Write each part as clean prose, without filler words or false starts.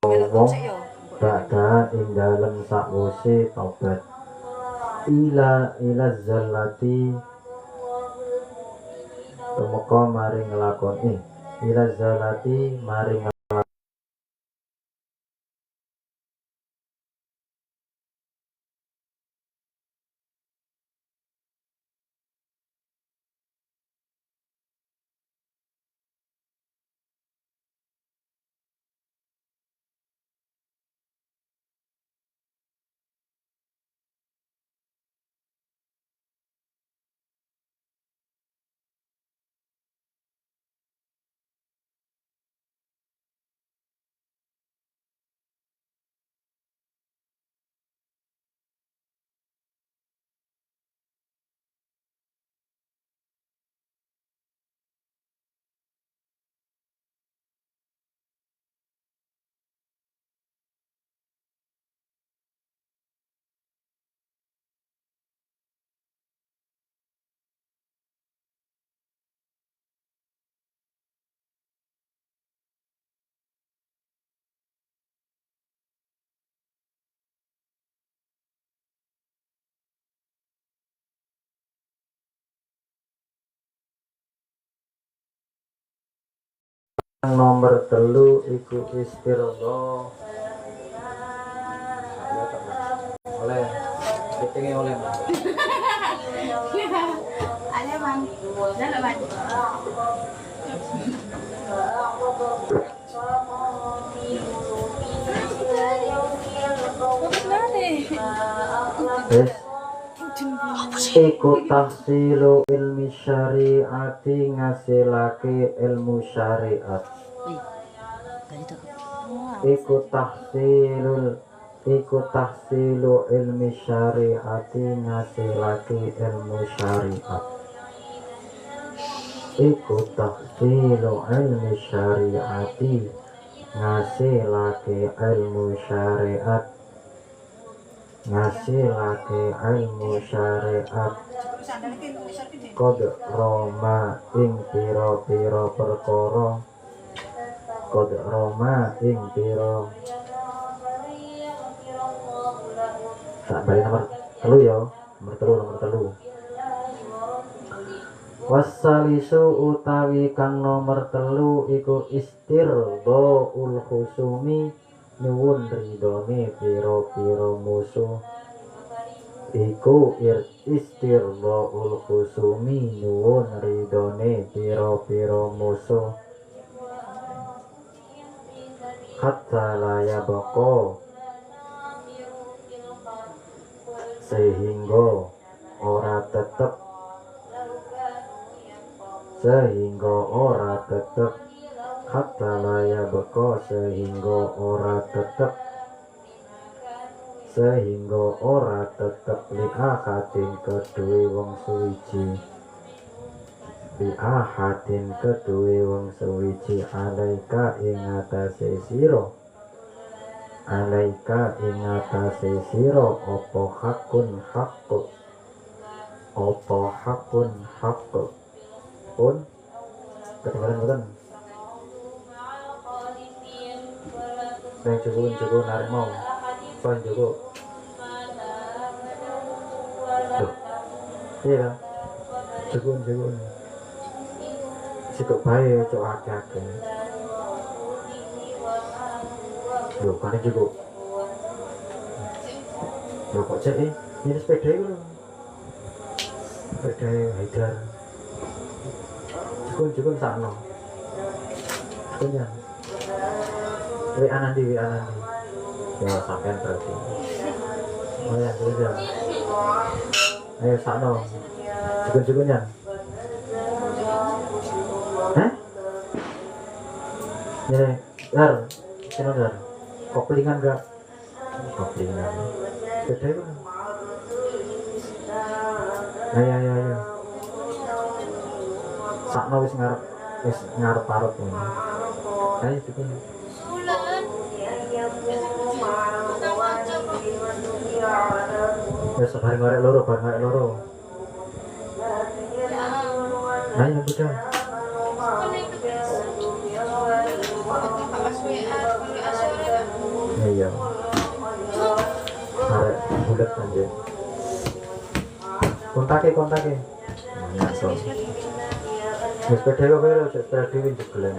wong ba'da ing dalem sakwise tobat ila zallati tumeka maring nglakoni ila zallati maring nomor telu iku istirgha oleh pitenge oleh ada man dalam man iku tahsilu ilmi syariati ngasilake ilmu syariat iku tahsilu ilmi syariati ngasilake ilmu syariat iku tahsilu ilmi syariati ngasilake ilmu syariat kod roma ing pira-pira perkara kod roma ing pira tak balik nomor telu ya nomor telu wasalisu utawi kang nomor telu iku istirdaul khusumi nyuwun ridone pira-pira musuh iku istirdaul khusumi nyuwun ridone pira-pira musuh hatta laya bako sehingga ora tetep hatta laya bako sehingga ora tetep li ahadin kedue wong suwiji alaika ing atase sira apa hakun pun kedengaran bukan yang cukup narimau pan cukup tuh iya cukup cukup baik cok ake loh kan cukup loh kok cek ini sepeda itu sepeda Haidar cukup sana punya WA nanti ya sampean berarti oh ya sudah ayo sana cukup-cukupnya ya Dar sini Dar koplingan gak koplingan beda itu ayo sakno wis ngarep parut ini ayo cukup ya bareng arek loro ayo bukan Iya. Arek bulat anjir. Kontake. Nah, so. Wis sepeda kok karo sepeda dhewe jegelan.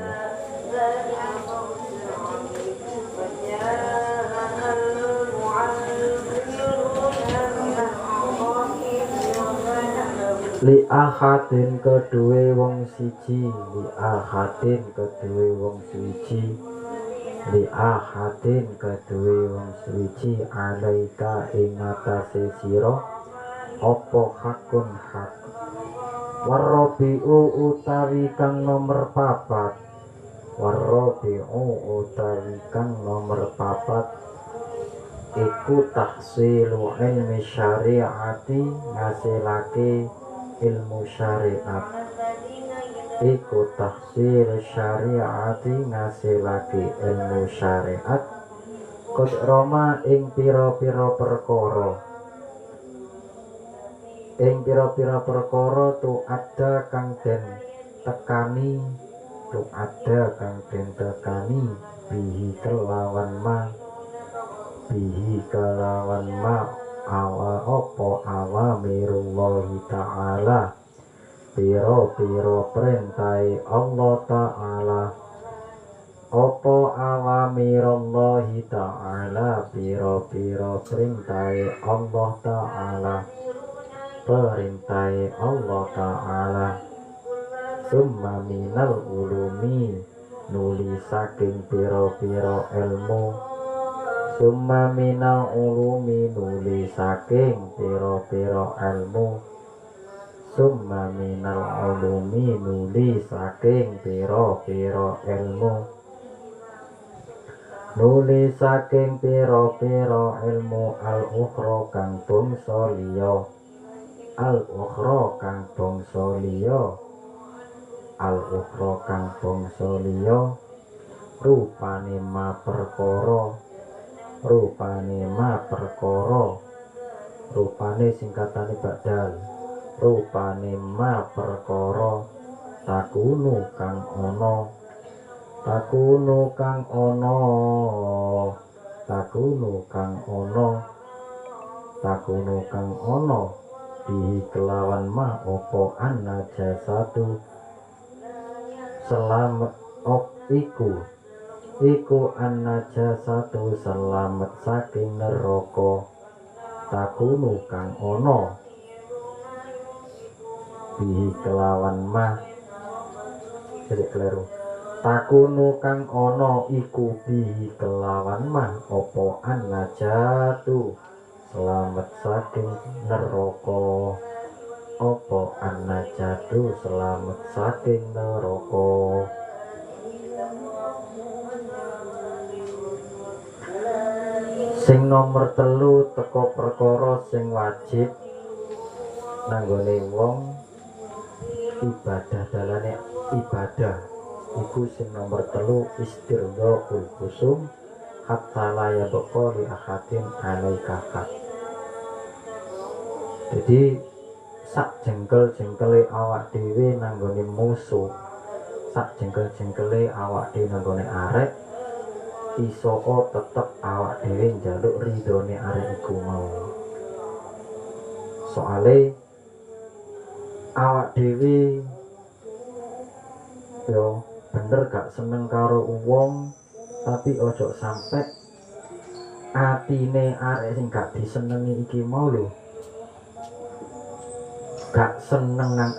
Li ahadin kedue wong siji, li ahadin kedue wong suci, li ahadin kedue wong suci alaika ing atase sira apa hakun hak. Warrobi'u utawi kang nomor papat, warrobi'u utawi kang nomor papat iku tahsilu ilmi syariati ngasilake ilmu syariat, iku tahsil syariati ngasilake ilmu syariat kod roma ing pira-pira perkara, ing pira-pira perkara tu ada kang den tekani, tu ada kang den tekani bihi kelawan ma, bihi kelawan ma awa opo awamirullahi ta'ala, piro perintai Allah ta'ala, opo awamirullahi ta'ala, piro perintai Allah ta'ala, perintai Allah ta'ala. Summa minal ulumi nuli saking piro ilmu, summa minal ulumi nuli saking piro ilmu, summa minal ulumi nuli saking piro ilmu, nuli saking piro ilmu al ukhra kang bangsa liya, al ukhra kang bangsa liya, al ukhra kang bangsa liya rupane ma perkara, rupane ma perkara, rupane singkatane badal, rupane ma perkara takunu kang ana, takunu kang ana, takunu kang ana, takunu kang ana di kelawan ma opo an-najasatu selamat iku an-najasatu selamat saking neraka, takunu kang ana bihi kelawan ma, jadi keliru, takunu kang ana iku bihi kelawan ma opo an-najatu selamat saking neraka, opo an-najatu selamat saking neraka. Sing nomor telu teko perkara sing wajib nanggone wong ibadah, dalane ibadah iku sing nomor telu istirghaul kusum hatta la yabqa li ahadin alaika haq. Jadi sak jengkel-jengkele awak dhewe nanggone musuh, sak jengkel-jengkele awak dhewe nanggone arek, iso tetep awak dhewe njaluk ridhone arek iku mau. Soale awak dhewe yo bener gak seneng karo wong, tapi ojo sampe atine arek sing gak disenengi iki mau lho gak seneng nang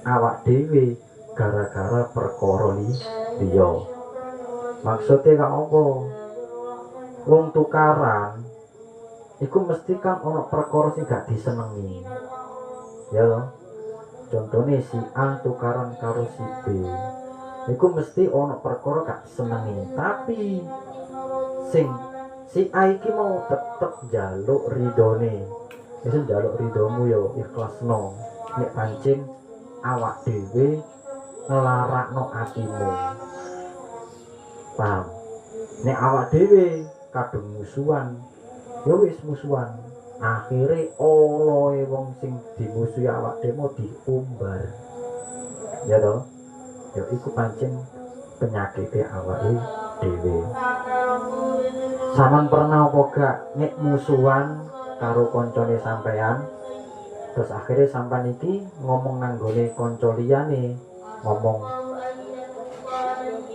awak dhewe gara-gara perkara liya. Maksudnya gak apa, wong tukaran iku mesti kan ono perkara sing gak disenengi ya loh. Contohnya si A tukaran karo si B iku mesti ono perkara gak disenengi, tapi sing si A iki mau tetep njaluk ridhone, wis njaluk ridhomu yo ikhlasno nek pancen awak dhewe nglarakno atimu. Paham? Nek awak dhewe kadung musuhan ya wis musuhan, akhire oloe wong sing dimusuhi awak dhewe diumbar ya toh, ya iku pancen penyakite awake dhewe. Sampeyan pernah apa gak nek musuhan karo koncone sampean, terus akhirnya sampean iki ngomong nang gone kanca liyane, ngomong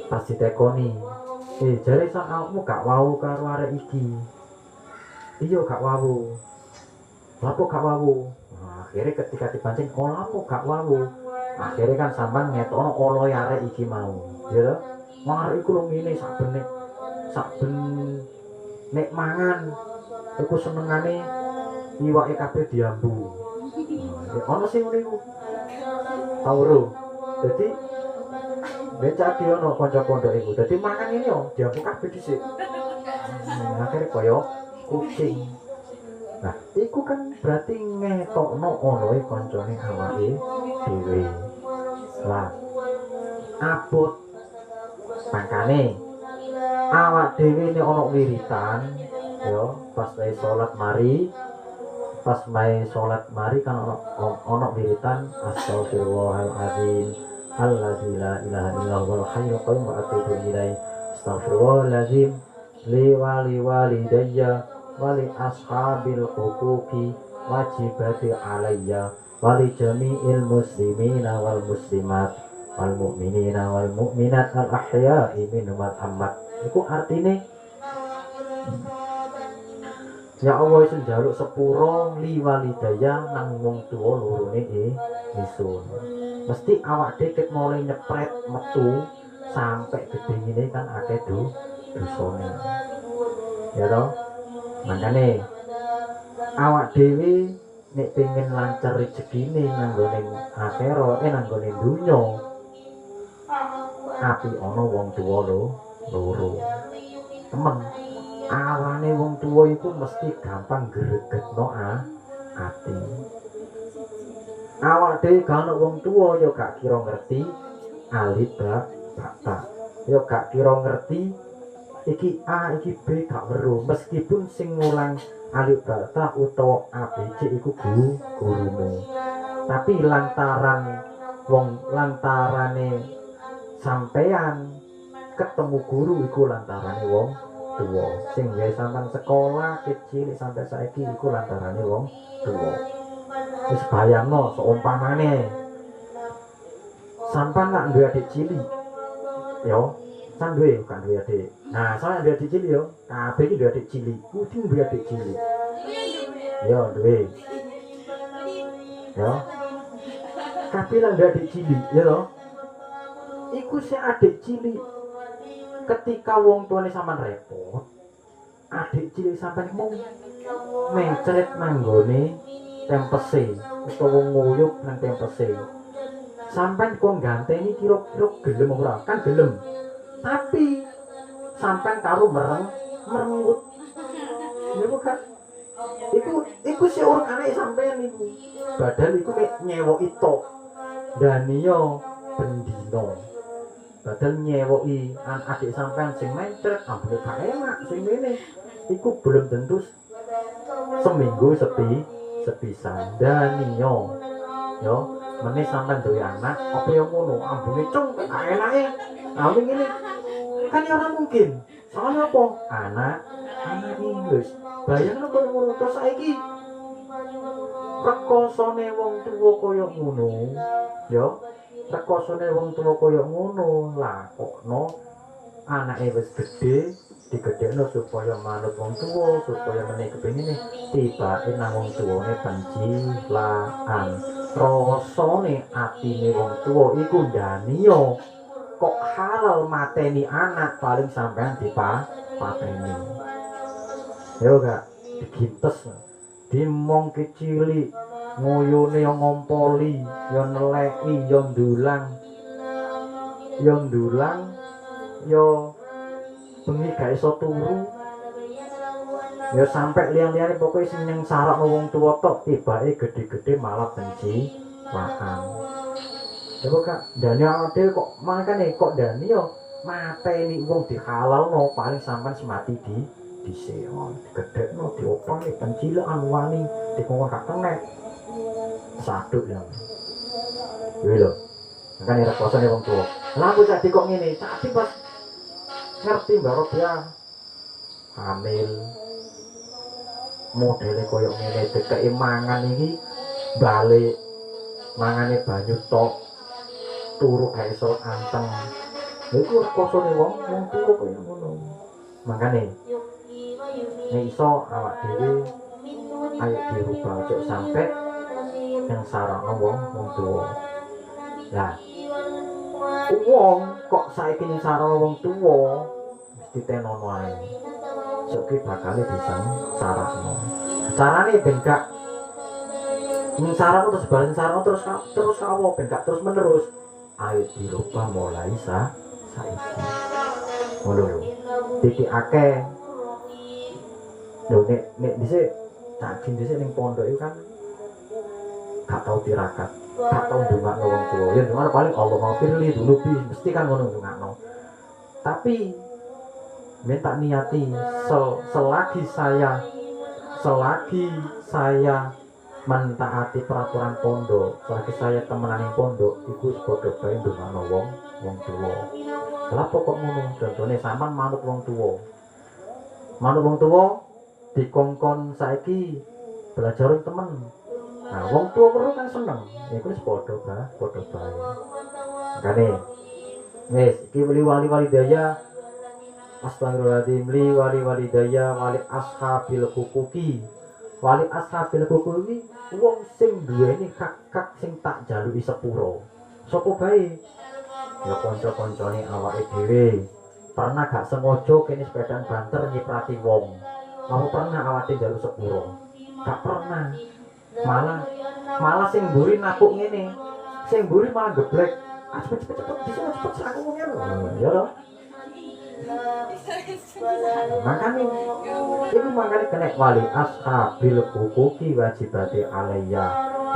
pas ditekoni, jare sak awakmu gak wau karo arek iki. Iya gak wau. Lapo gak wau? Nah, akhirnya ketika dipancing, oh lapo gak wau? Akhirnya kan sampean ngetokno oloe arek iki mau, ya toh? Arek iku lho ngene saben nek mangan iku senengane iwake kabeh diambu. Nah, ono sing ngene iku. Tau ro. Dadi becak dia ono kanca pondok iku. Dadi mangan ini yo diambu kabeh dhisik. Akhirnya koyo kucing. Nah, iku kan berarti ngetokno oloe kancane awake dhewe. Lah, abot makane awak dhewe nek ana wiritan yo pas wae salat mari kan ana wiritan astagfirullahalazim alladzi la ilaha illallahul hayyul qayyum wa atubu ilaihi astaghfirullahazim li walidayya wali ashabil huquqi wajibati alayya wali jami'il muslimina wal muslimat wal mu'minina wal mu'minat al ahya'i minhum wal amwat. Iku artine ya Allah iso njaluk sepuro li walidaya nang wong tuwa lorone isun. Mesti awak dhewe mulai nyepret metu sampai gede ngene kan akeh dosane. Ya toh? Makane awak dhewe nek pengen lancar rezekine nang gone akhirat nang gone dunya api ana wong tuwa loro. Temen awane wong tuwa iku mesti gampang gregetno ati. Awak dhewe kana wong tuwa ya gak kira ngerti alif ba. Ya gak kira ngerti iki A iki B gak weruh meskipun sing ngulang alif ba utawa ABC iku gurumu. Tapi lantarane sampean ketemu guru iku lantarane wong tuwa. Sing gawe sampean sekolah kecil sampai saiki iku lantarane wong tuwa. Wis bayangno seumpamane sampean nak duwe adik cilik yo kan duwe adik. Nah, saya duwe adik cilik yo, kabeh iki duwe adik cilik. Kudu duwe adik cilik. Yo duwe. Yo. Kabeh lang duwe adik cilik, ya toh. Iku si adik cilik ketika wong tuane sampean repot, adik cilik sampean mung mencret nang gone tempese utawa nguyup nang tempese. Sampean kok ganteni kira-kira gelem ora? Kan gelem. Tapi sampean karo merengut. Niku kan iku si urkane sampean iku. Badal iku mek nyewoki tok. Dan yo bendino. Badal nyewoki adik sampean sing mencret ambune gak enak sing ngene. Iku belum tentu seminggu sepisan. Dan yo meneh sampean duwe anak apa yo ngono ambune cung gak enake. Nah ngene kan ya ora mungkin. Soalnya apa? Anak Inggris. Bayangno koyo ngono to saiki. Rekosone wong tuwa koyo ngono, ya. Rekosone wong tuwa koyo ngono, lakokno anake wis gedhe, digedhekno supaya manut wong tuwa, supaya meneh kepengine tibake nang wong tuwane pencilaan. Rasane atine wong tuwa iku ndani yo kok halal mateni anak paling sampean dipateni. Ya gak digintes dimong kecili nguyune yang ngompoli yang neleki yang ndulang yo bengi gak iso turu ya sampai liang-liane pokoknya sing yang sarak wong tua tok tibake gede-gede malah benci lahan. Ya kok dani awake kok makane kok dani yo mateni wong dihalalno paling sampean semati di seon digedhekno dioponi pencilaan wani dikongkon gak kenek saduk yang kuwi lho makane rekosane wong tuwa lha aku sak kok ngene tapi pas ngerti mbaro dia hamil modele koyo ngene dekake mangan iki balik mangane banyu tok turu gak iso anteng iku kosone wong tuwa koyo ngono makane nek iso awak dhewe ayo dirubah ojo sampe yang sarana wong tuwa lah wong kok saiki ning sarana wong tuwa mesti tenono ae sok ki bakal disang sarana carane ben gak ning sarana terus balen sarana terus kawo ben gak terus menerus ayo dirubah mulai saiki ngono lho titik akeh lho nek dhisik cacing dhisik ning pondok iku kan gak tau tirakat gak tau ndongakno wong tuwa ya ndongakno paling Allah maghfirli dunubi mesti kan ngono ndongakno tapi minta niati selagi saya mentaati peraturan pondok selagi saya temenan ning pondok iku padha bae ndongakno wong tuwa lha pokok ngono contone sampean manut wong tuwa dikongkon saiki belajar temen nah wong tuwa perlu kan seneng iku wis padha bae makane wis iki wali daya astagfirullahaladzim li wali daya wali ashabil hukuki wali ashabil hukuki wong sing duweni hak sing tak jaluki sepuro sapa bae ya kanca-kancane awake dhewe pernah gak sengaja kene sepedaan banter nyiprati wong apa pernah awake njaluk sepuro gak pernah malah sing mburi nakuk ngene sing mburi malah geblek cepet aku ngene ya lho makane kena wali ashabil hukuki wajibati alayya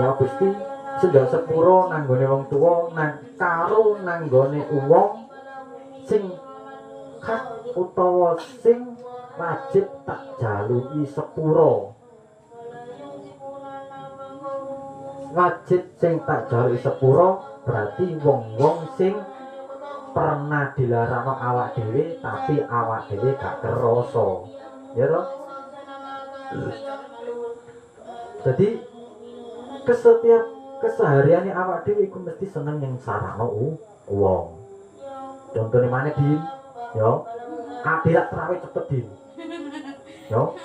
ya Gusti sudah sepuro nanggone wong tuwa nang karo nanggone wong sing hak utawa sing wajib tak jaluki sepuro wajib sing tak jaluki sepuro berarti wong-wong sing pernah dilarang awak dhewe tapi awak dhewe gak kerasa ya toh jadi setiap kesehariannya awak dhewe iku mesti seneng yang sarana wong contohnya mana din yo kabeh terawih cepet din yo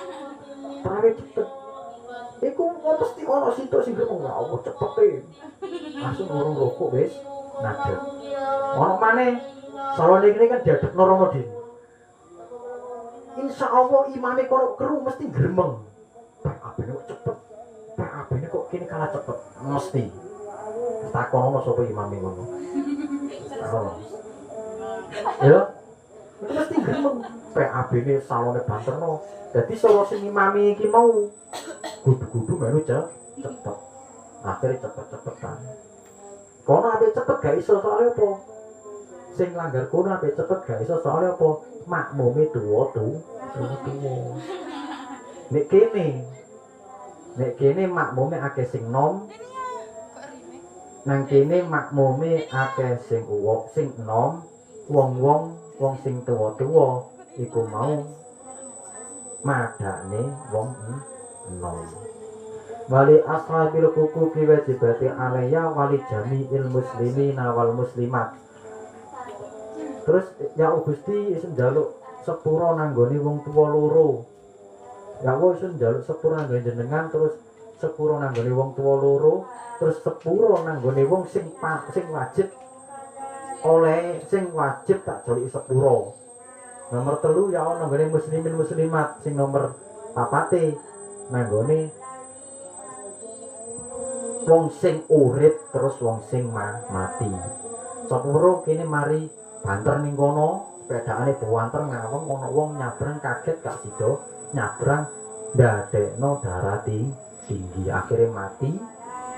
terawih cepet iku mesti ono situ sing ngomong apa cepet e langsung orang rokok wis nadek ono maneh salone iki kan diadek norono din insyaallah imame kono keru mesti gremeng kabeh kok cepet kabeh kok kene kalah cepet mesti takono sapa imame ngono oh ya itu mesti gremeng PAB ini salone banterno dadi solo sing imame iki mau kudu-kudu melu cepet akhirnya cepet-cepetan kono ape cepet gak iso soalnya apa sing langgar kono ape cepet gak iso soalnya apa makmume tuwa nek kene makmume akeh sing nom nang kene makmume akeh sing nom wong sing tuwa-tuwa iku mau madane wong nom wali ashabil hukuki wajibati alayya wali jami'il muslimina wal muslimat terus ya Gusti iso njaluk sepuro nanggone wong tuwa loro ya wis iso njaluk sepuro nanggone jenengan terus sepuro nanggone wong tuwa loro terus sepuro nanggone wong sing wajib oleh sing wajib tak jaluki sepuro nomor 3 ya ana nanggone muslimin muslimat sing nomor 4 nanggone wong sing urip terus wong sing mati sepuro kene mari banter ning kono sepedane buanter ngawang ana wong nyabrang kaget gak sida nyabrang ndadekno darah tinggi akhirnya mati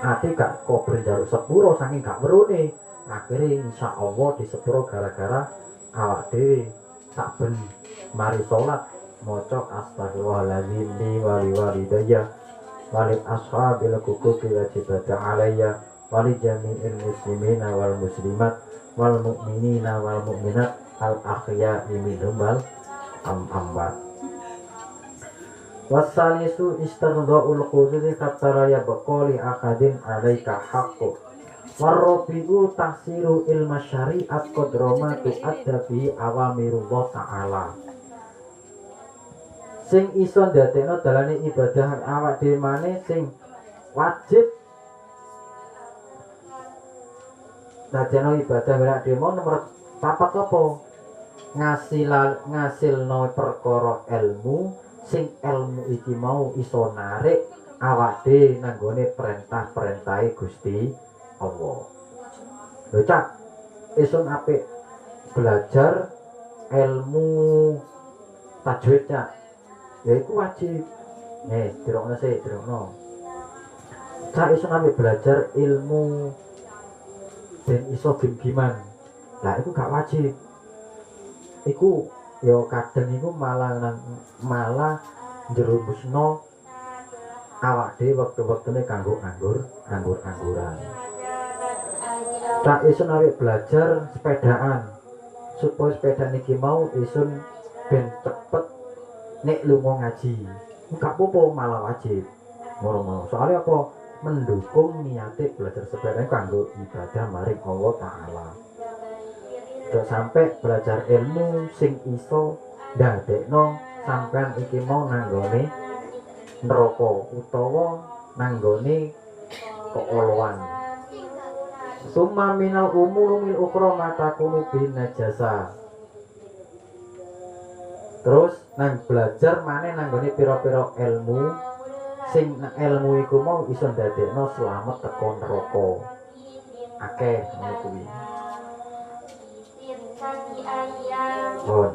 ati gak kober njaluk sepuro saking gak werune akhirnya insyaallah di sepuro gara-gara awak dhewe saben mari salat maca astagfirullahaladzim li wali daya wali ashabil hukuki wajibati alayya wali jami'il muslimina wal muslimat wal mu'minina wal mu'minat al akhya'i minhum wal amwat Wasalisu istirdaul khususi katara ya baqali akadin alaika haqqu. Warrobi'u tahsiru ilma syariat qadrama tu'addabi awamirullah ta'ala. Sing iso ndadekno dalane ibadah awak dhewe maneh sing wajib ndadekno ibadah awak dhewe nomor papat apa? Ngasilno perkara ilmu sing ilmu iki mau iso narik awak dhewe nanggone perintah-perintahe Gusti Allah. Lho Cak, isun apik belajar ilmu tajwid Cak. Ya iku wajib. Dirokno sih, dirokno. Cak isun apik belajar ilmu ben iso gim-giman. Lah iku gak wajib. Iku ya kadang iku malah njerumusno awak dhewe wektu-wektune kanggo anggur-angguran. Tak isun awake belajar sepedaan supaya sepeda niki mau isun ben cepet nek lunga ngaji. Enggak apa-apa malah wajib. Ngono-ngono. Soalnya apa? Mendukung niate belajar sepeda kanggo ibadah maring Allah Ta'ala. Udah sampai belajar ilmu sing iso ndadekno sampean iki mau nanggone neraka utawa nanggone keoloan. Summa minal umurumil ukhra matakunu bin najasa. Terus nang belajar maneh nanggone pira-pira ilmu sing ilmu iku mau iso ndadekno slamet teko neraka. Akeh ngono kuwi. Bon.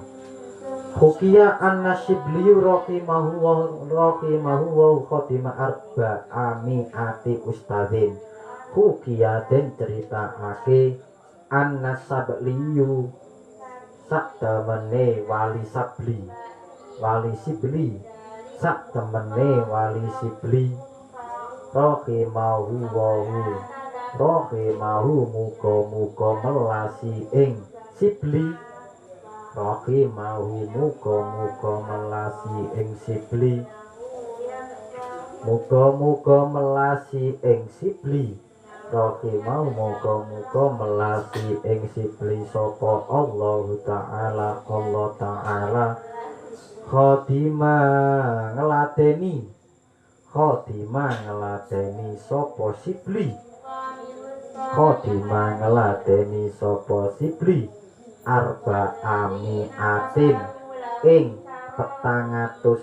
Hukiya an-Nasyibli rahimahu wa khatima arba'ami ati ustadzin. Hukiya den ceritakake an-Nasyibli sak temene wali sibli sak temene wali sibli rahimahu muga-muga melasi ing sibli rahimahu muga-muga melasi ing sibli muga-muga melasi ing sibli rahimahu muga-muga melasi ing sibli sapa Allah Ta'ala khotima ngelateni sapa sibli arba ami atin ing 400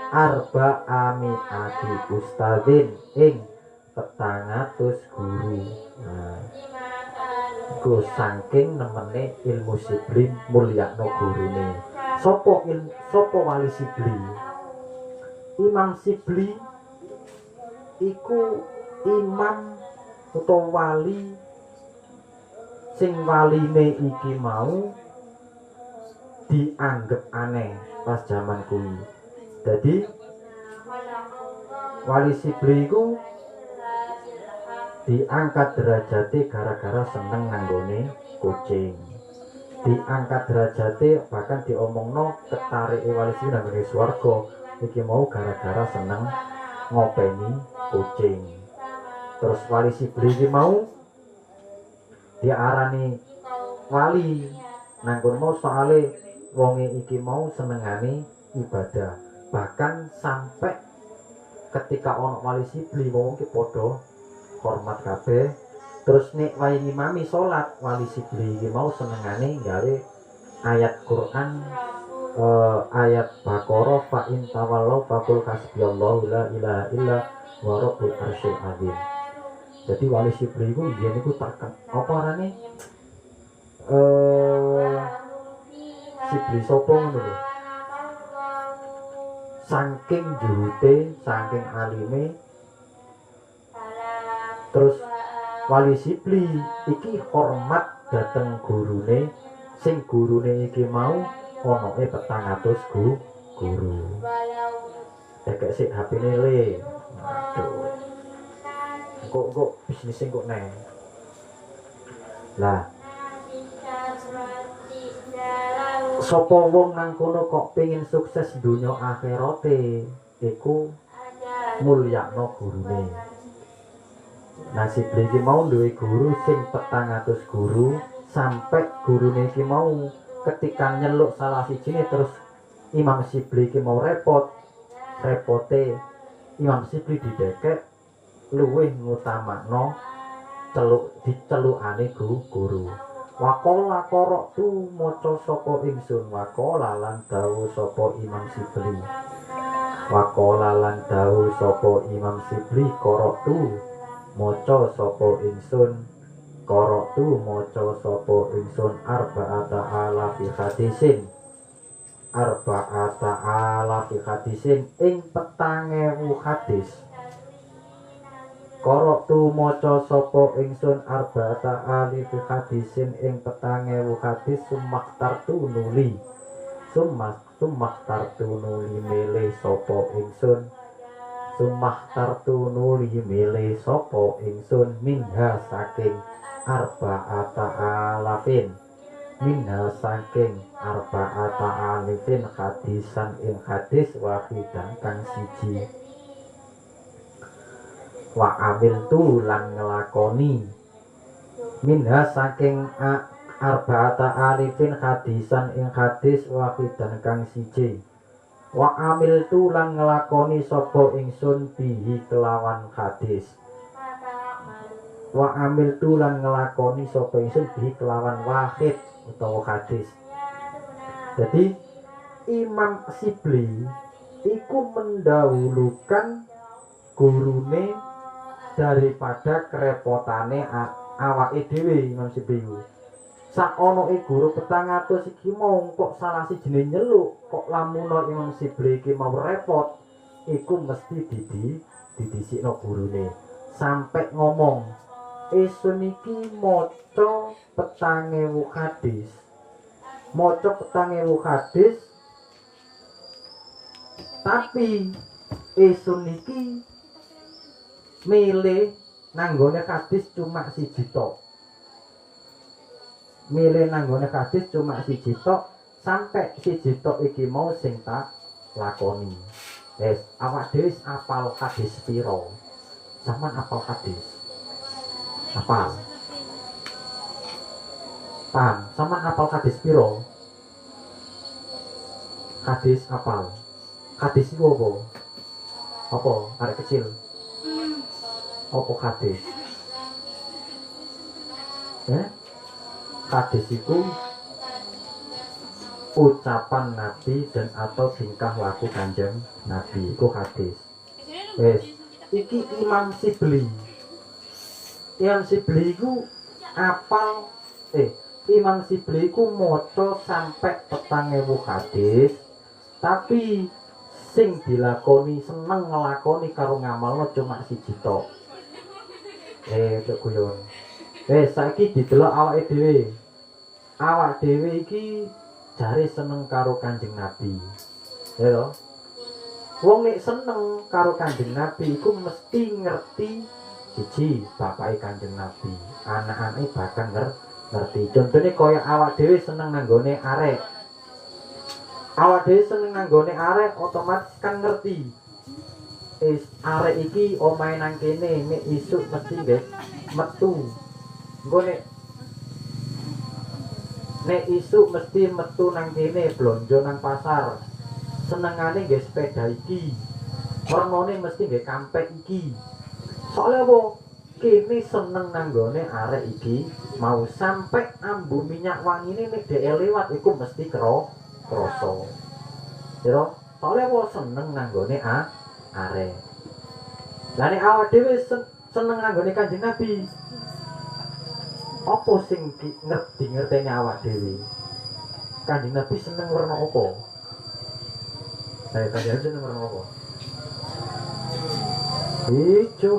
arba ami ati ustadzin ing 400 guru. Nah, iku saking nemene ilmu sibli mulyakno gurune. Sopo wali sibli? Imam Sibli iku imam utawa wali sing waline iki mau dianggep aneh pas zaman kuwi. Jadi wali sibli iku diangkat derajate gara-gara seneng nanggone kucing. Diangkat derajate bahkan diomongno ketarike wali sibli nanggone swarga iki mau gara-gara seneng ngopeni kucing. Terus wali sibli iki mau diarani wali nanggon mau soale wonge iki mau senengane ibadah. Bahkan sampai ketika ono wali sibli wong iki padha hormat kabeh. Terus nek wae ngimami salat wali sibli iki mau senengane gawe ayat Quran ayat Baqarah fa in tawallau faqul hasbiyallahu la ilaha illa wa rabbul arsyil azim. Jadi wali sibli iku biyen iku tak apa arane sibli sapa ngono lho. Saking jurute, saking alime. Terus wali sibli iki hormat dateng gurune, sing gurune iki mau onoe 400 guru. Tekek sik HP-ne le. Aduh. Kok bisnis kok neng. Lah. Sapa wong nang kono kok pengin sukses dunya akhirate, iku mulyakno gurune. Nah Sibli iki mau duwe guru sing 400 guru, sampai gurune iki mau ketika nyeluk salah sijine terus Imam Sibli iki mau repote Imam Sibli didekek luwih ngutamakno dicelukane guru. Wakola korok tu maca sapa ingsun, wakola lan dawuh sapa Imam Sibli. Wakola lan dawuh sapa Imam Sibli korok tu maca sapa ingsun, korok tu maca sapa ingsun arba'ata alafi hadisin. Arba'ata alafi hadisin ing 4.000 hadis. Korok tu maca sapa ingsun arba'ata alifi hadisin ing 4.000 hadis sumaktar tu nuli. Sumaktar tu nuli milih sapa ingsun. Sumaktar tu nuli milih sapa ingsun minha saking arba'ata alafin. Minha saking arba'ata alifin hadisan ing hadis wahidan kang siji. Wa amil tu lan ngelakoni minha saking arba'ata alifin hadisan ing hadis wahidan kang siji. Wa amil tu lan ngelakoni sapa ingsun bihi kelawan hadis. Wa amil tu lan ngelakoni sapa ingsun bihi kelawan wahid utawa hadis. Jadi Imam Sibli iku mendahulukan gurune daripada kerepotane awake dhewe. Imam Sibli sak ono guru 400 iki mau kok salah sijine nyeluk, kok lamuno Imam Sibli iki mau repot, iku mesti didisikno gurune sampai ngomong esun iki maca 4.000 hadis. Maca 4.000 hadis tapi esun iki milih nanggone hadis cuma siji tok. Milih nanggone hadis cuma siji tok, sampai siji tok iki mau sing tak lakoni. Wes awak dhewe apal hadis piro? Sampeyan apal hadis? Apal? Paham? Sampeyan apal hadis piro? Hadis apal? Hadis iku apa? Apa? Arek kecil. Apa hadis? Hadis itu ucapan Nabi dan atau tingkah laku Kanjeng Nabi. Iku hadis. Wes, iki Imam Sibli. Imam Sibli iku apal Imam Sibli iku maca sampai 4.000 hadis, tapi sing dilakoni seneng ngelakoni karo ngamalno cuma siji tok. Cuk guyon. Saiki didelok awake dhewe. Awak dhewe iki jare seneng karo Kanjeng Nabi. Ya lho. Wong nek seneng karo Kanjeng Nabi iku mesti ngerti siji bapake Kanjeng Nabi. Anak-anake bakal ngerti. Contone kaya awak dhewe seneng nanggone arek. Awak dhewe seneng nanggone arek otomatis kan ngerti. Arek iki omahe nang kene nek isuk mesti nggih metu. Engko nek isuk mesti metu nang kene blonjo nang pasar. Senengane nggih sepeda iki. Warnane mesti nggih kampek iki. Soale apa? Kene seneng nanggone arek iki mau sampai ambu minyak wangine nek dhek lewat iku mesti krasa. Ya, soale apa seneng nanggone arek. Lah nek awak dhewe seneng nanggone Kanjeng Nabi. Apa sing ngerteni awak dhewe? Kanjeng Nabi seneng werna apa? Kanjeng Nabi seneng werna apa? Ijo.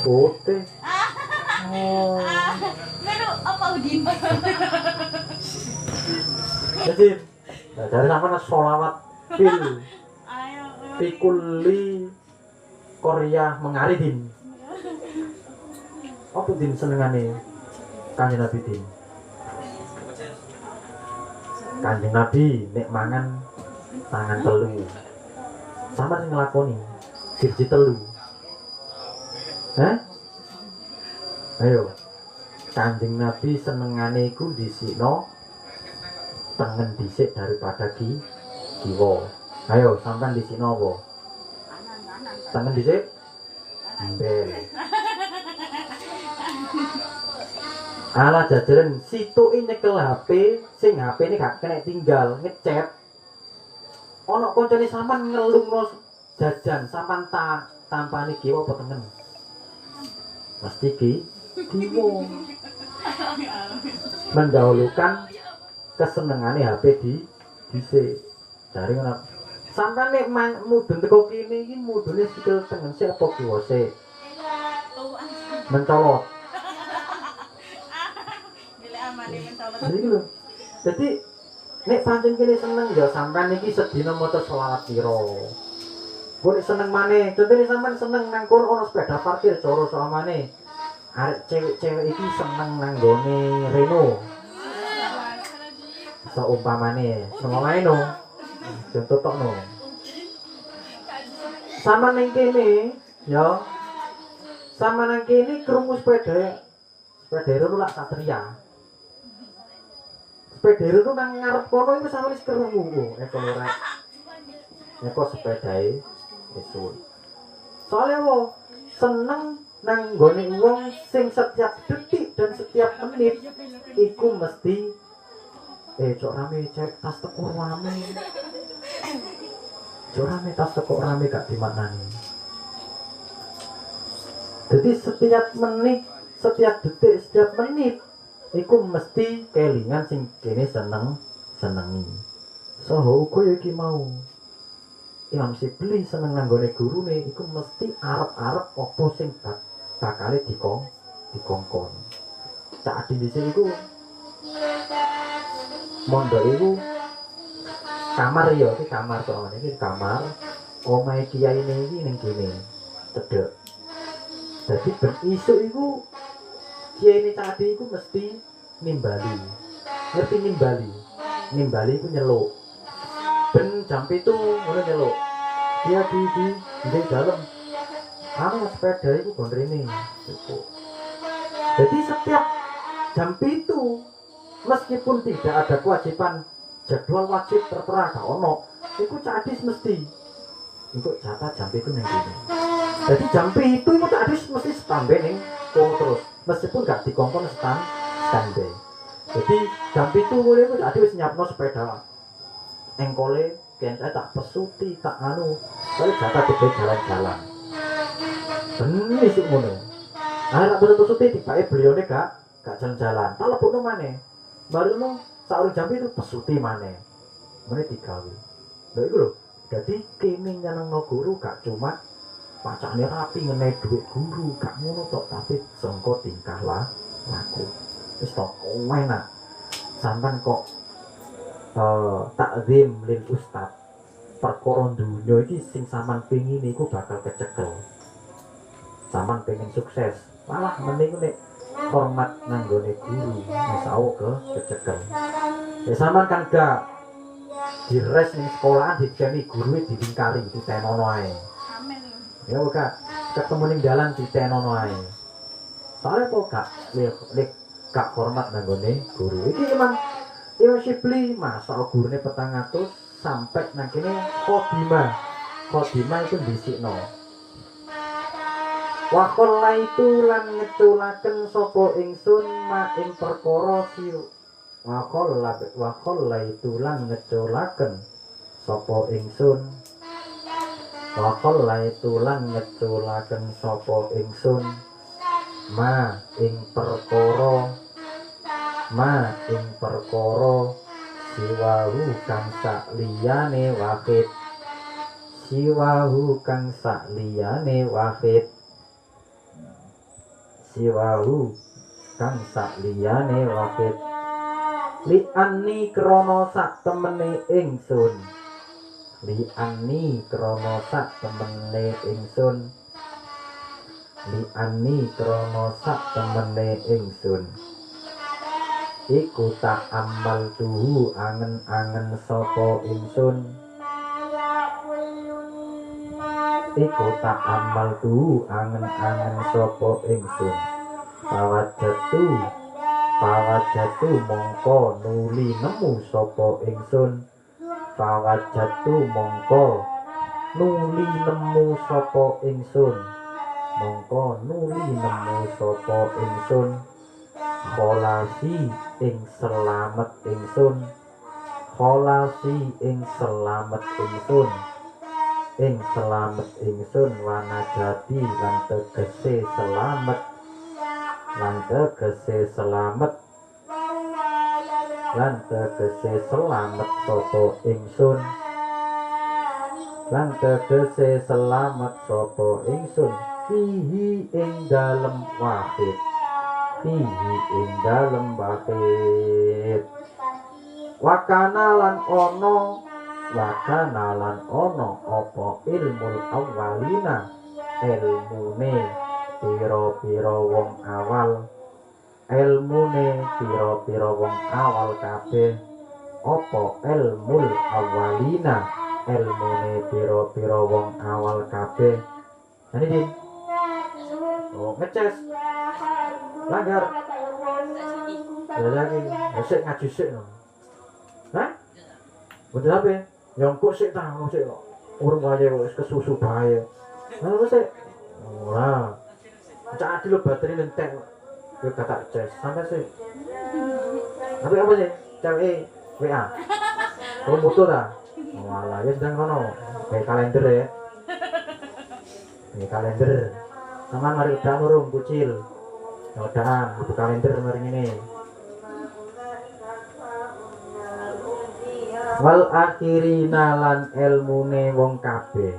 Putih. Oh. Menu apa Udin? Jadi, dari sampean sholawat Fikuli Korea mengaridin. Apa din senengane Kanjeng Nabi din? Kanjeng Nabi nek mangan tangan telu. Sampeyan sing nglakoni siji telu. Hah? Ayo. Kanjeng Nabi senengane iku dhisikno tengen dhisik daripada kiwa. Ayo sampean dhisikno apa? Tengen dhisik? Embel. Ala jajaran situke nyekel HP, sing HP ini gak kena tinggal ngechat. Ono koncone sampean ngelungno jajan sampean tampani kiwa apa tengen? Mesti kiwa. Mendahulukan kesenengane HP dhisik. Jare ngono. Sampeyan nek mudhun teko kene iki mudhune sikil tengen sik apa kiwa sik? Mencolot. Jadi lho. Jadi nek pancen kene seneng ya sampean iki sedina maca selawat pira. Kok seneng maneh, contone sampean seneng nang kono ana sepeda parkir joro soamane. Arek cewek-cewek iki seneng nang gone Reno. Saumpamane, semamane no. Contoh tokno. Sama nang kene, ya. Sama nang kene krungu sepeda. Sepeda itu lak Satria. Sepeda itu nang ngarep kono iku sampe wis krungu. Eko lorek. Eko sepedae esun. Soale wo seneng nang gone wong sing setiap detik dan setiap menit iku mesti cok rame cek tas teko rame. Cok rame tas teko rame gak dimaknani. Jadi setiap menit, setiap detik, setiap menit iku mesti kelingan sing kene senengi. Soho uga ya iki mau. Imam Sibli seneng nang gone gurune iku mesti arep-arep apa sing bakale dikongkon. Sak dhisik iku mondok iku kamar ya, iki kamar soalnya iki kamar omahe kiyaine iki ning kene cedhek. Dadi ben isuk iku kiyaine tadi iku mesti nimbali. Ngerti nimbali? Nimbali iku nyeluk. Ben jam 7 ngono nyeluk. Dia di dalam. Anu sepeda iku gondrene. Jadi setiap jam 7 meskipun tidak ada kewajiban jadwal wajib tertera gak ono, iku cadis mesti. Iku jatah jam 7 ning kene. Jadi jam 7 iku cadis mesti standby ning kono terus. Meskipun gak dikongkon standby. Jadi jam 7 ngono iku cadis wis nyiapno sepeda. Engkole kene tak pesuti tak anu, kali jatah tiga jalan-jalan. Bener isuk ngono. Nek pesuti tibake belione gak jalan-jalan. Tak lebokno maneh. Baruno saurung jam itu pesuti maneh. Mene digawe. Lha iku lho. Dadi kene nyenengno guru gak cuma pacane rapi ngenai dhuwit guru, gak ngono tok, tapi sangka tingkah laku. Wis tok enak. Sampeyan kok takzim lil ustad. Perkara dunya iki sing sampean pengin iku bakal kecekel. Sampeyan pengen sukses. Malah mending nek hormat nang gone guru misau kecekel. Ya sampean kan gak dires ning sekolahan dikeni guru dilingkari ditenono ae. Amin. Ya kok ketemu ning dalan ditenono ae. Soale kok gak lek gak hormat nang gone guru. Iki emang Imam Sibli masa gurune 400 sampai nang kene Khodimah. Khodimah iku dhisikno. Wa khallaitu lan ngeculaken sapa ingsun ma ing perkara siu. Wa khallaitu lan ngeculaken sapa ingsun. Wa khallaitu lan ngeculaken sapa ingsun ma ing perkara siwahu kang sakliyane wahid. Siwahu kang sakliyane wahid. Siwahu kang sakliyane wahid. Li anni krana sak temene ingsun. Li anni krana sak temene ingsun. Li anni krana sak temene ingsun. Iku tak amal tuhu angen-angen sapa ingsun. iku tak amal tu angen-angen sapa ingsun pawajatu mongko nuli nemu sapa ingsun pawajatu mongko nuli nemu sapa ingsun kholasi ing selamet ingsun ing selamet ingsun wanajati lan tegese selamet sapa ingsun fihi ing dalem wahid wakana lan ono apa ilmul awwalina ilmune pira-pira wong awal kabeh apa ilmul awwalina ilmune pira-pira wong awal kabeh jane din ngeces langgar lagi sik ngaji sik no hah bener apa nyongkok sik ta sik kok urung wae wis kesusu bae lha sik ora cak adil baterai nentek yo kata ces sampe sik tapi apa sih cewek WA kamu foto ta walah ya sedang kono kayak kalender ya sama mari udah urung kucil udah buku kalender mari ini wal akhirina lan ilmune wong kabeh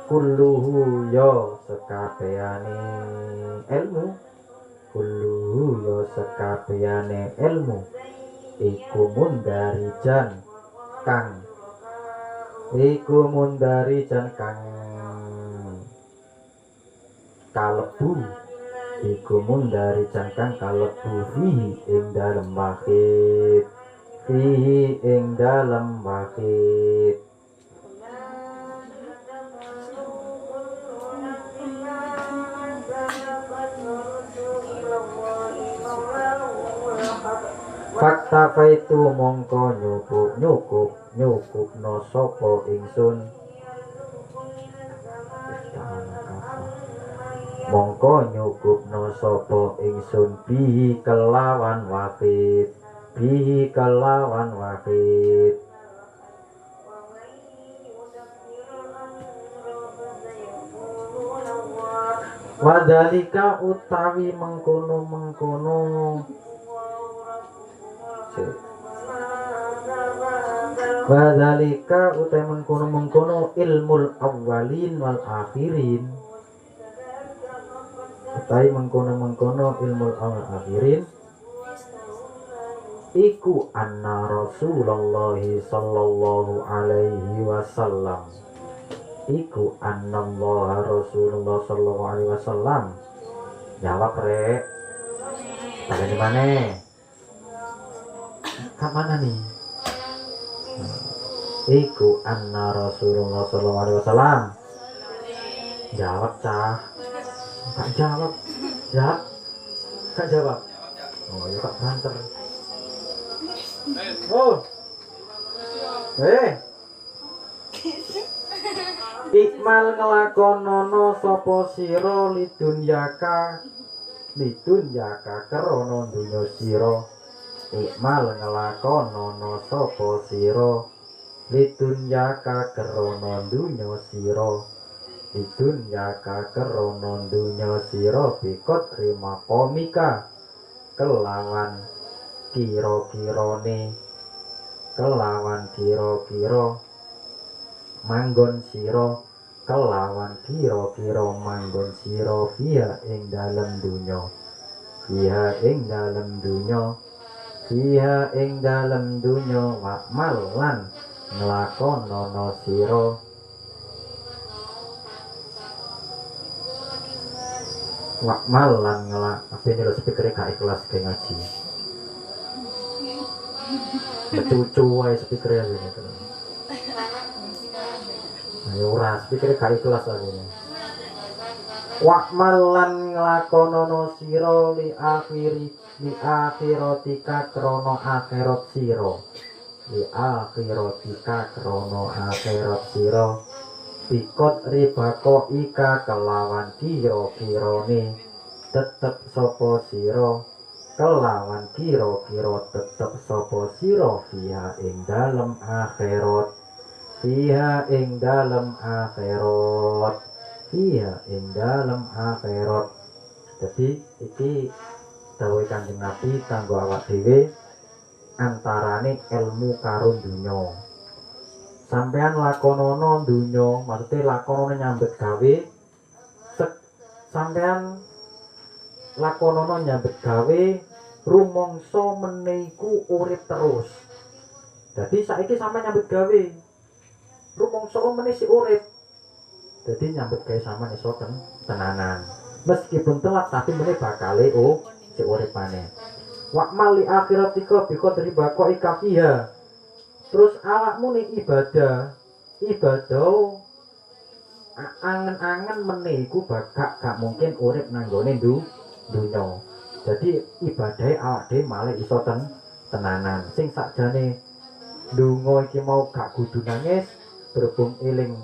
kulluhu yo sekabehane ilmu iku mundarijan kang kalebu fihi ing dalem wahid fakta faitu mongko nyukup no sapa ingsun bihi kelawan wahid wadhalika utawi mengkono ilmul awwalin wal akhirin iku anna Rasulullah sallallahu alaihi wasallam jawab rek di mana kak mana nih iku anna Rasulullah sallallahu alaihi wasallam jawab cah kak jawab oh ya kak banter ikmal ngelakonono sapa sira lidunyaka krana dunya sira ikmal ngelakonono sapa sira lidunyaka krana dunya sira bikot rima komika kelawan kira-kirane manggon sira fiha ing dalem dunya wa malan nglakonono sira apa ini lo speaker gak ikhlas kayak ngaji cucu wae speaker ya gitu Ya ora pikir gak ikhlas lagi. Wa'mal lan nglakonono sira li akhiratika krana akhirat sira. Li akhiratika krana akhirat sira. Bikot ribako ika kelawan kira-kirane tetep sapa sira. Kelawan kira-kira tetep sapa sira fiha ing dalem akhirat. Fiha ing dalem akhirat. Fiha ing dalem akhirat. Jadi iki dawuh Kanjeng Nabi kanggo awak dhewe antarane ilmu karo dunya. Sampean lakonono dunya, maksudnya lakonono nyambet gawe. Sampean lakonono nyambet gawe rumangsa meniku urip terus. Jadi saiki sampean nyambet gawe rumangsa menisi urip. Jadi nyambet gawe sampean iso tenanan. Meskipun telat tapi meneh bakale si urip maneh. Wa'mal li akhiratika bi qadri baqa'i kafiha. Terus awakmu ning ibadah angen-angen meniku bakak gak mungkin urip nanggone dunya. Jadi ibadahe awak dhewe malah iso tenanan. Sing sakjane ndonga iki mau gak kudu nangis, berhubung eling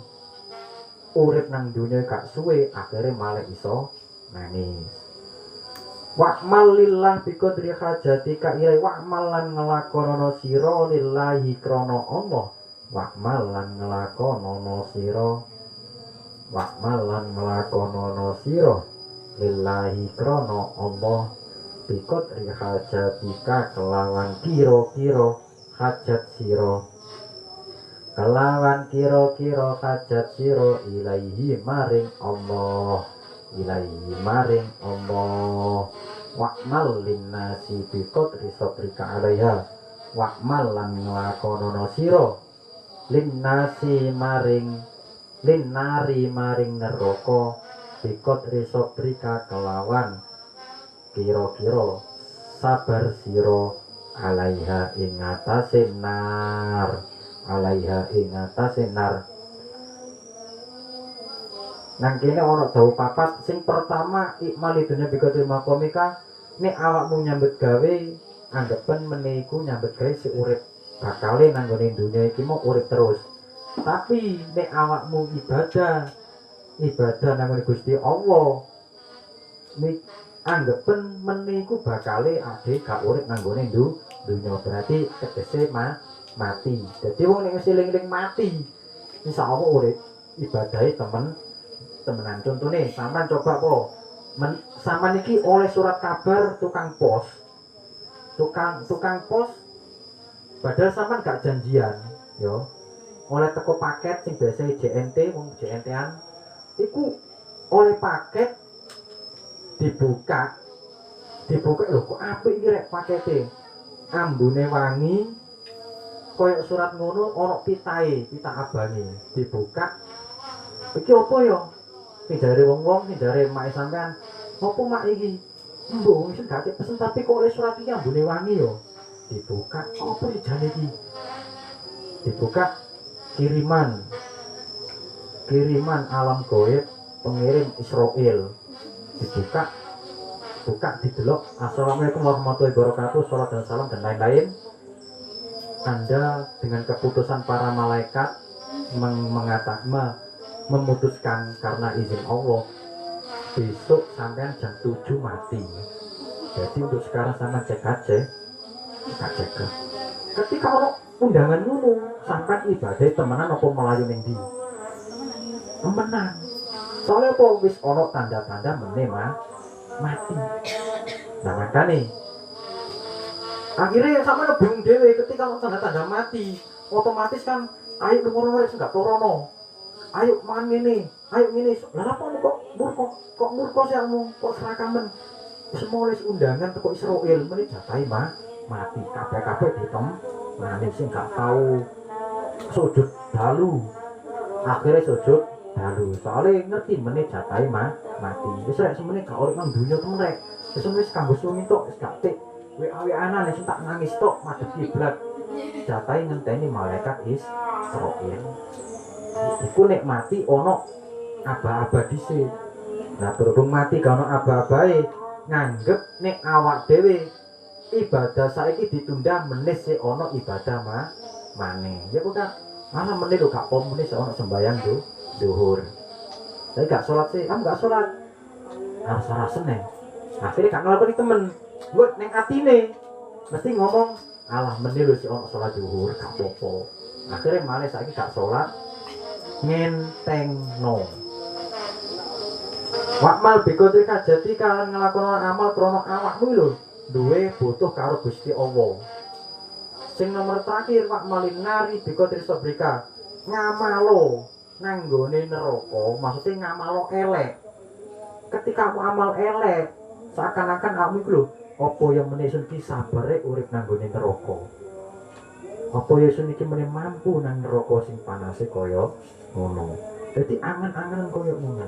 urip nang dunya gak suwe, akhirnya malah iso nangis. Wa'mal lillah biqadri hajatika ilai wa'mal lan nglakonono sira lillahi krana Allah. Wa'mal lan nglakonono sira lillahi krana Allah biqadri hajatika kelawan kira-kira hajat sira. Kelawan kira-kira hajat sira ilaihi maring Allah. Ilaihi maring Allah. Wa'mal linnasi biqadri sabrika alaiha. Wa'mal lan nglakonono sira linnasi maring linnari maring neraka biqadri sabrika kelawan kira-kira sabar sira alaiha ing atase nar. Alaiha ing atase nar. Nang kene ana dawuh papat. Sing pertama ikmal dunya biqadri maqamika. Nek awakmu nyambet gawe anggepen meniku nyambet gawe si urip bakale nang gone dunya iki mau urip terus. Tapi nek awakmu ibadah nang gone Gusti Allah nek anggepen meniku bakale ade gak urip nang gone dunya, berarti tegese mati. Jadi wong nek eling-eling mati insyaallah urip ibadahe temenan. Contohnya sampean coba po sampean iki oleh surat kabar tukang pos padahal sampean gak janjian yo oleh teko paket sing biasa JNT wong JNT-an iku oleh paket dibuka lho kok apik iki rek pakete ambune wangi koyo surat ngono ana pitahe pita abane dibuka iki opo yo sing jare wong-wong sing jare mak sampean opo mak iki mbok wis gak pesen tapi kok oleh surat iki ambune wangi yo dibuka opo jane iki dibuka kiriman alam gaib pengirim Israel dibuka didelok assalamualaikum warahmatullahi wabarakatuh salat dan salam dan lain-lain. Anda dengan keputusan para malaikat memutuskan karena izin Allah besok sampean jam 7 mati. Jadi untuk sekarang sampean cek ketika ono undangan ngono sampean ibadah temenan apa melayu ning ndi? Temenan. Soalnya apa wis ono tanda-tanda meneh mati. Nah makane akhirnya sampean bingung dhewe ketika ono tanda-tanda mati, otomatis kan ayo lumur-lumur sing gak torono. Ayo mangan ngene, ayo ngene. Lah apa kok murko sih kamu kok serakamen. Semoles undangan teko Israel meneh jatahe mati kabeh-kabeh ditem. Nah sing gak tahu sujud dalu. Akhirnya sujud dalu. Soale ngerti meneh jatahe mati. Wis rek semene gak urip nang donya temen rek. Wis kanggo suwi tok wis gak tik. WA-WA-an sing tak nangis tok madhep kiblat. Jatahe ngenteni malaikat Israel. Iku nek mati ana aba-aba dhisik. Nah berhubung mati gak ana aba-abae, nganggep nek awak dhewe ibadah saiki ditunda meneh sik ana ibadah maneh. Ya kok Kak, malah meneh lho gak pom meneh sik ana sembayang zuhur. Saya gak sholat sih, kamu gak sholat. Rasa seneng. Akhirnya gak ngelakoni temen. Gue neng atine mesti ngomong, alah meneh lho sik ana sholat zuhur, gak apa-apa. Akhirnya malah saiki gak sholat, ngentengno. Wakmal bikotir kajati kalian ngelakono amal krono awakmu lho duwe butuh karo Gusti Allah. Sing nomor terakhir wakmalin nari bikotir sobrika ngamalo nanggone neraka, maksudnya ngamalo elek. Ketika kamu amal elek, seakan-akan kamu iku lho apa yang menisun ki sabare urip nanggone neraka. Apa ya sun iki meneh mampu nang neraka sing panase kaya ngono. Dadi angen-angen kaya ngono.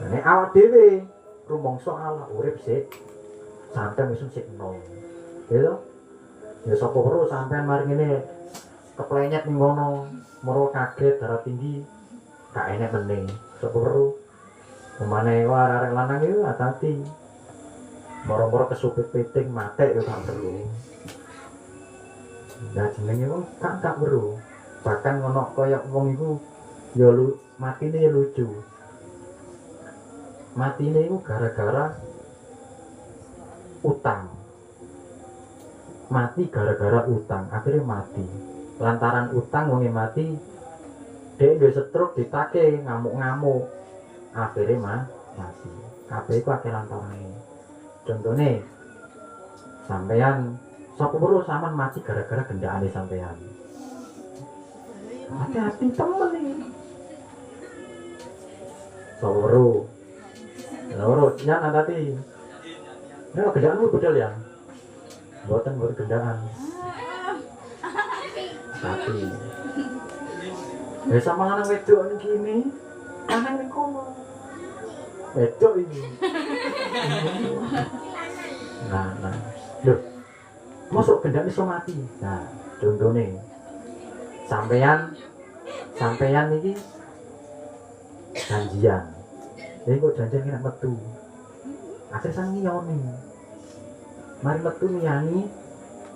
Nek awak dhewe rumangsa ala urip sik santai wis sik enom. Ya ya sapa weruh sampean mari ngene keplenyet ning ngono, moro kaget darah tinggi gak enek meneh. Sapa weruh pemane wae arek lanang iki hati-hati. Moro-moro kesupit piting matek yo gak perlu. Nah jenenge wong gak weruh. Bahkan ngono kaya wong iku ya matine lucu. Matine iku gara-gara utang. Mati gara-gara utang, akhirnya mati. Lantaran utang wonge mati, dhek duwe stroke ditake ngamuk-ngamuk. Akhirnya mati. Kabeh iku akeh lantarane. Contone sampeyan sapa weruh sampean mati gara-gara gendakane sampeyan. Hati-hati temen iki. Sapa weruh loro nyana tadi. Nah, gendaanmu bedal ya? Buatan baru gendaan. Tapi sama lanang wedok gini, lanang ning kono. Wedok ini. Nah. Loh. Masuk gendaan iso mati. Nah, contone. Sampeyan iki janjian. Jadi kok janjian kena metu. Akhirnya sang ngiyoni. Mari metu ngiyani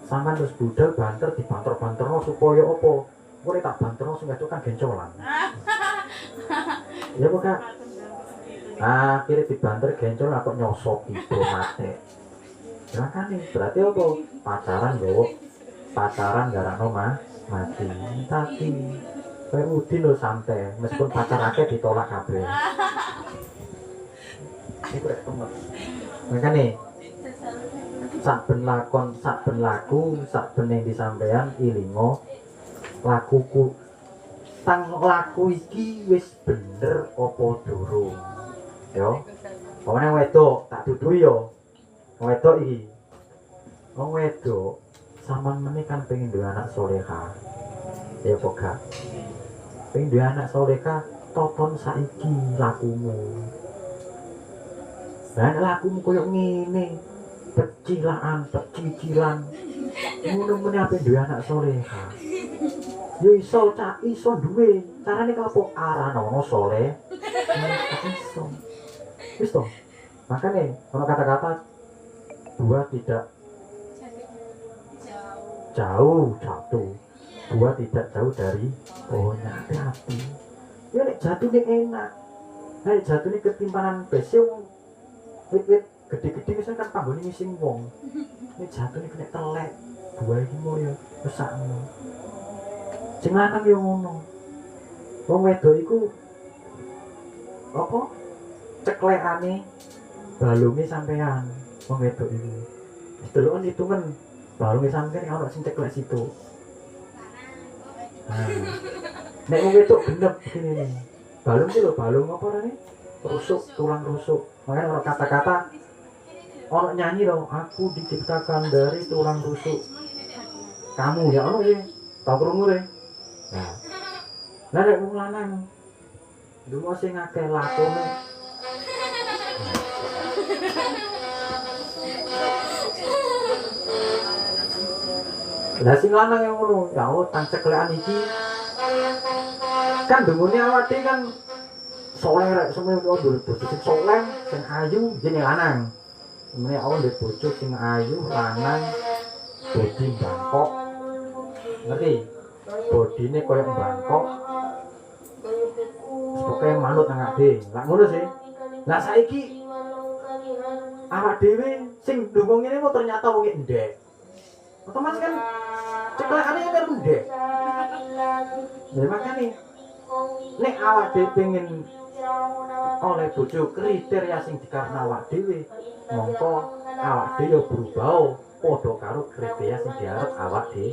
sampean terus budal banter dibanter-banterno supaya apa? Kowe tak banterno sing wedok kan gencolan. Ya kok Kak. Akhirnya dibanter gencol kok nyosok ibu mate. Makane berarti apa? Pacaran garakno mati. Tapi kowe udin lho santai, meskipun pacar akeh ditolak kabeh. Iku rek temen. Makane saben laku, saben yang disampaikan ilingo lakuku. Tang laku iki wis bener apa durung? Yo. Pokoknya wedok tak dudu yo. Wedok iki. Wong wedok sampean meneh kan pengen duwe anak soleha. Ya kok gak? Pengen duwe anak soleha, toton saiki lakumu. Lah lakumu koyo ngene, pecilaan. Ngono meneh ape duwe anak soleha. Yo iso duwe. Carane kapo aranono soleh. Iso. Wis to. Makane ono kata-kata buah tidak jauh. Buah tidak jauh dari pohonnya. Hati-hati. Ya nek jatune enak. Nek jatune ketimpanan besi wit-wit gede-gede misalnya kan panggone ngising wong. Nek jatune kena telek, buah iki mau ya besakno. Sing lanang yo ngono. Wong wedok iku apa? Ceklekane balunge sampean. Wong wedok iku. Wis delokon hitungan balunge sampean ono sing ceklek situ. Nek wong wedok genep begini. Balung iki lho, balung apa rene? Rusuk, tulang rusuk. Makanya orang kata-kata orang nyanyi dong, aku diciptakan dari tulang rusuk. Kamu ya ono ya, tau krungu le. Nah, nek wong lanang dulu sing akeh lakone. Lah sing lanang yang ngono, ya tang ceklekan iki Kan dengune awak dhewe kan soleh rek semuanya bojo sing soleh sing ayu jenenge lanang. Semuanya awak ndek bojo sing ayu lanang bodi bangkok. Ngerti? Bodine koyo bangkok. Pokoke manut nang ade. Lah ngono sih. Lah saiki awak dhewe sing ndonga ngene kok ternyata wong ndek. Otomatis kan ceklekane kan ndek. Ya makane nek awak dhewe pengen oleh bojo kriteria sing dikarepno awak dhewe, mongko awak dhewe berubah padha karo kriteria sing diarep awak dhewe.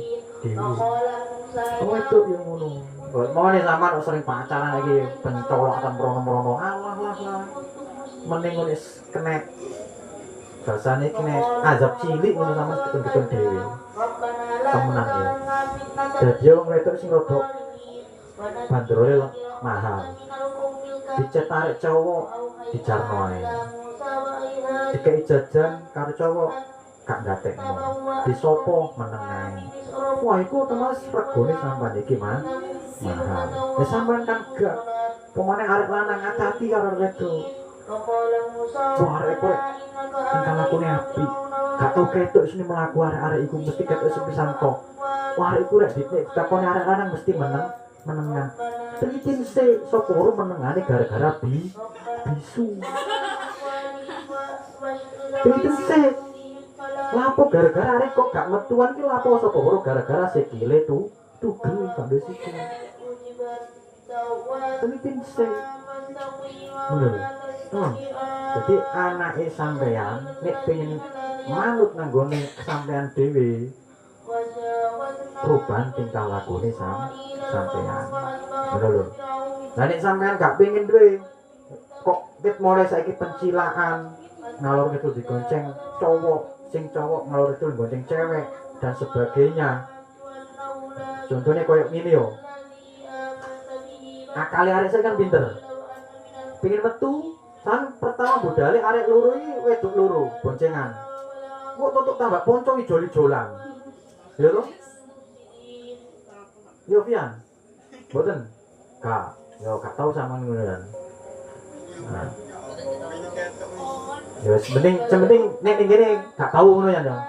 Oh itu yang ngono. Mau nih sampean sering pacaran lagi pencolokan merono-merono alah lah. Mending wis kena basane kena azab cilik ngono sampean ketun-ketun dhewe. Temenan ya. Dadi wong wedok sing rodok bandrole mahal. Dicetarik cowok dijarno ae. Dikei jajan karo cowok gak ndatekno. Disopo meneng ae. Wah iku temas regane sampean iki man. Mahal. Wis sampean kan gak pemane arek lanang hati-hati karo wedok. Wah arek kowe tingkah lakune apik. Gak tau ketok sini mlaku arek-arek iku mesti ketok sepisan tok. Wah arek iku rek ditakoni arek lanang mesti menengan. Teliti sih sapa ora menengane gara-gara bisu. Teliti sih lapo gara-gara arek kok gak metuan ki lapo sapa ora gara-gara sikile tugel sampe siku. Teliti sih. Bener. Jadi anake sampean nek pengen manut nang gone sampean dhewe perubahan tingkah lakune sampean. Ngono lho. Lah nek sampean gak pengen duwe kok ket mulai saiki pencilaan ngalor itu digonceng cowok, sing cowok ngalor itu digonceng cewek dan sebagainya. Contohnya koyo ngene yo. Akale arek saya kan pinter. Pengen metu kan pertama budale arek loro iki wedok loro boncengan. Kok tutuk tambah ponco ijol-ijolan. Ya lho. Yo Fian. Mboten. Kak, yo gak tau sampean ngono kan. Nah. Ya wis penting nek ngene gak tau ngono ya, Dong.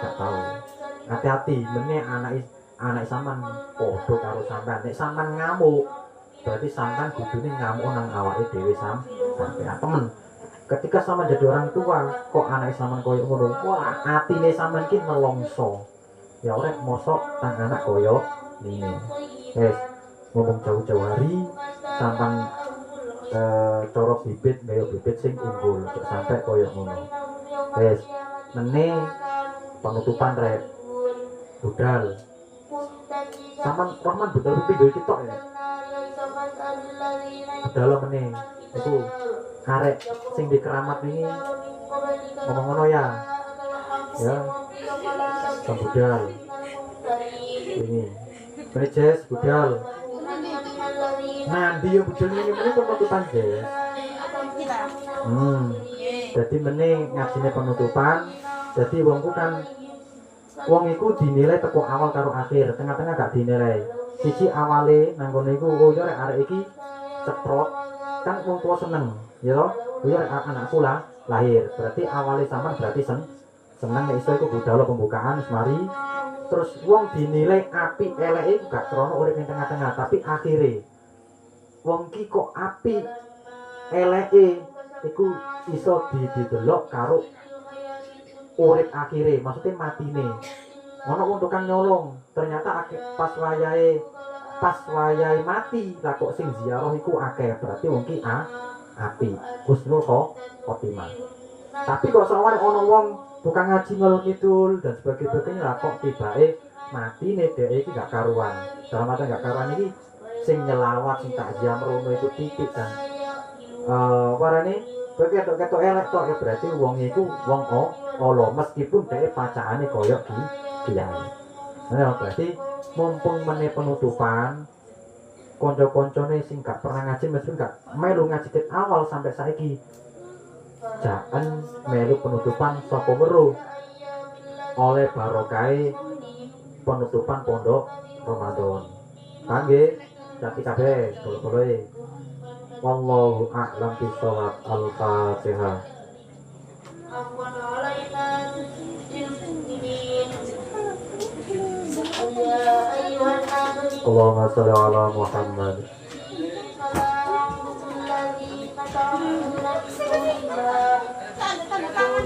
Gak tau. Hati-hati meneh anak sampean padha karo sampean. Nek sampean ngamuk, berarti sampean kudune ngamuk nang awake dhewe sampean. Temen. Ketika sampean jadi orang tua, kok anak sampean koyo ngono, wah atine sampean ki nelongso. Ya ora mosok tang anak koyo ngene. Wes ngomong jauh-jauh hari sampean cara bibit kaya bibit sing unggul sampai koyo ngono. Wes meneh penutupan rek budal. Sampean Rahman budal pindho kitok ya. Budal meneh iku karek sing di keramat ini ngomong ngono ya. Ya. Budal. Ini. Prejes budal. Nah, dia budal ini penutupan Jes. Jadi meneh ngajine penutupan. Jadi wongku kan wong iku dinilai teko awal karo akhir, tengah-tengah gak dinilai. Siji awale nang kono iku oh yo arek iki ceprot kan wong tua seneng, ya toh? Yo anakku lah lahir. Berarti awale sampean berarti seneng nek iso iku budal pembukaan semari. Terus wong dinilai apik eleke gak krono urip ning tengah-tengah, tapi akhire wong ki kok apik eleke iku iso didelok karo urip akhire, maksudnya matine. Ono wong tukang nyolong, ternyata pas wayahe mati lah kok sing ziarah iku akeh, berarti wong ki apik. Husnul khotimah. Tapi kok saware ono wong tukang ngaji ngalor kidul dan sebagainya lah kok tibake matine dhek iki gak karuan. Dalam arti gak karuan iki sing nyelawat sing takziah merono itu titik dan warane ketok elek tok ya berarti wong iku wong Allah meskipun dhek pacakane koyo kiai. Nah berarti mumpung meneh penutupan kanca-kancane sing gak pernah ngaji mesti gak melu ngaji ket awal sampai saiki jangan melu penutupan sapa weruh oleh barokai penutupan pondok Ramadan. Kangge jati kabeh bolo-boloe. Wallahu a'lam bishawab. Al-Fatihah. Allahumma sholli ala Muhammad. Tanda tangan.